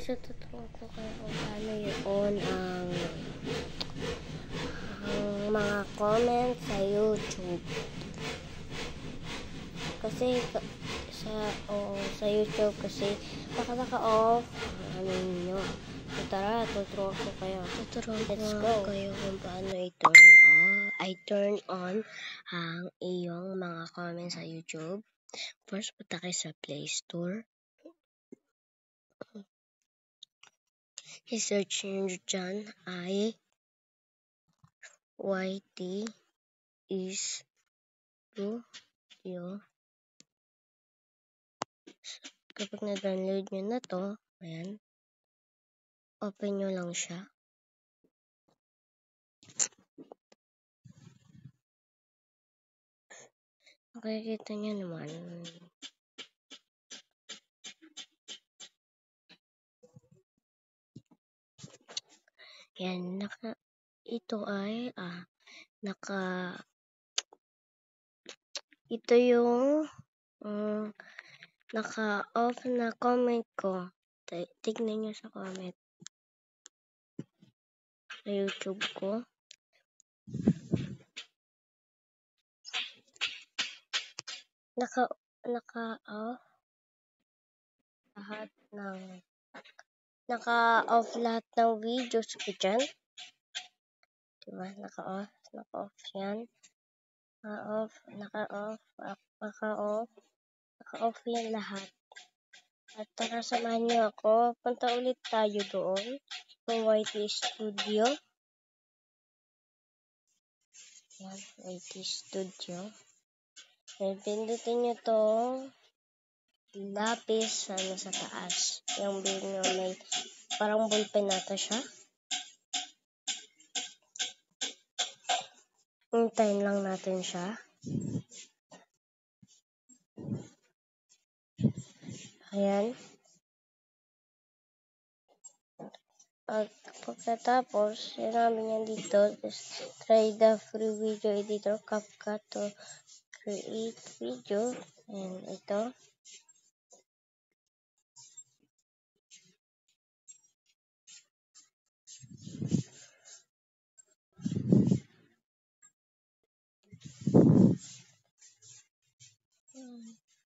guys, tuturuan ko kayo kung paano yun ang mga comments sa YouTube. Kasi sa YouTube kasi baka naka-off ang ano ninyo. So tara, tuturuan ko kayo. Let's go. Kayo kung paano i-turn on ang iyong mga comments sa YouTube. First, punta kayo sa Play Store. I-search nyo dyan ay YT Studio. Kapag na-download nyo na to, ayan, open nyo lang siya. Makikita nyo naman. Yan, ito yung naka-off na comment ko. Tignan nyo sa comment sa YouTube ko. Naka-off lahat ng videos ko dyan. Diba? Naka-off yan. Naka-off yan lahat. At tara, samahan niyo ako. Punta ulit tayo doon. Sa YT Studio. Yan, YT Studio. And pindutin nyo to lapis sa taas. Yung may parang ballpen nata siya. Hintayin lang natin siya. Ayan. At pagkatapos, sinabi niya dito, try the free video editor CapCut to create video. And ito.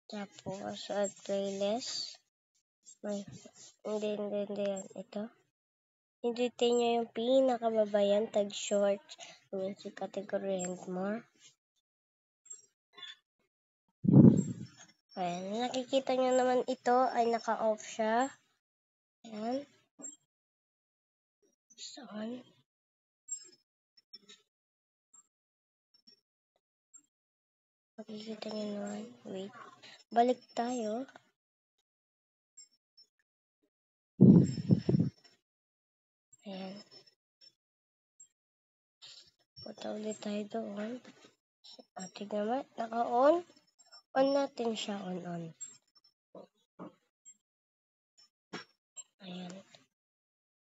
Tapos, add playlist. Hindi yan. Ito. Hindutin nyo yung pinakababayan, tag short, music category, and more. Ayan. Nakikita nyo naman ito ay naka-off siya. Ayan. Saan? Makikita nyo naman. Wait. Balik tayo. Ayan. Punta ulit tayo doon. Tignan naman. Naka-on. On natin siya. On. Ayan.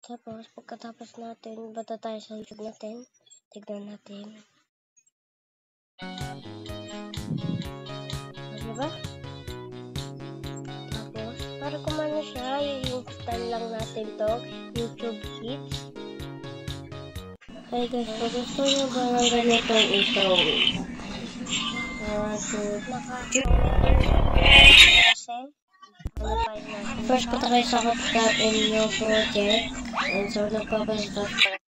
Tapos, pagkatapos natin, bata tayo sa YouTube natin. Tignan natin. Diba? Tapos, para kumano siya, i-install lang natin to YouTube Kids. Okay guys, kung gusto nyo ba ng ganitong ito? First, punta kayo sa CapCut in new project. And so, nagpapastart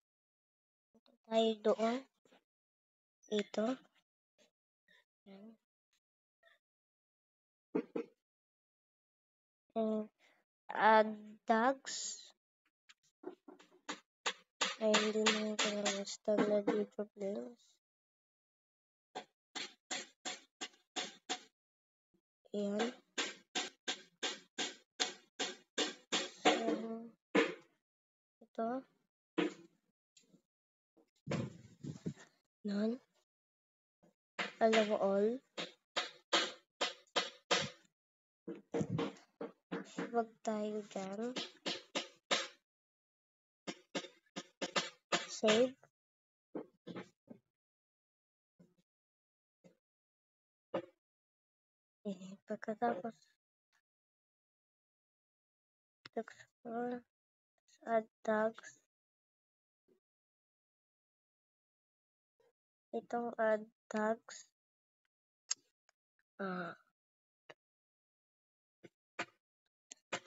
tayo doon. Ito. And add tags. Ay, hindi na yung standard YouTube links. Ayan. So, ito. None. Allow all. Wag tayo dyan. Save. Pagkatapos Add tags. Itong add tags.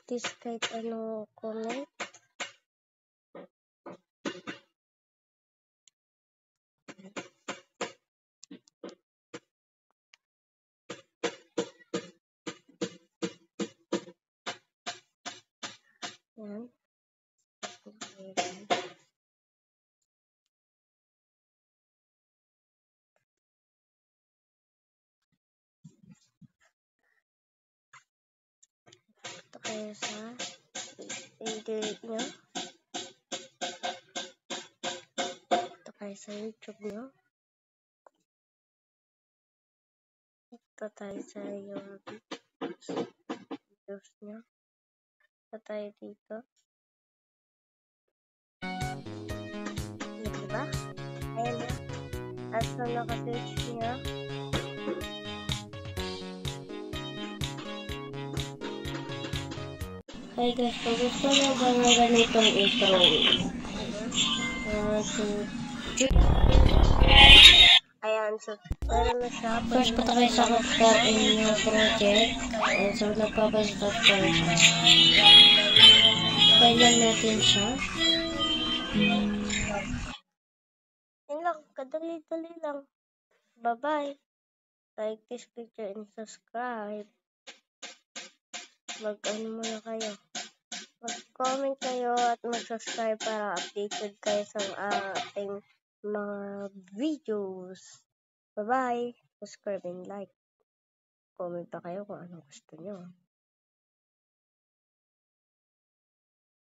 This kahit ano comment. Yan. Ito kayo sa i-delete nyo. Ito kayo sa YouTube nyo. Ito tayo sa your videos nyo. Ito tayo dito. Diba? Ayan na. At so naka-search nyo. Hi guys, kung gusto nyo ba ng ganitong intro, ayan, so meron na siya. First, punta kayo sa Rockstar in yung project. And so, nagpapastart tayo siya. File lang natin siya. Yan lang, kadali-dali lang. Bye-bye. Like this picture and subscribe. Mag-ano muna kayo. Mag-comment kayo at mag-subscribe para updated kayo sa ating mga videos. Bye-bye. Subscribe and like. Comment pa kayo kung ano gusto nyo.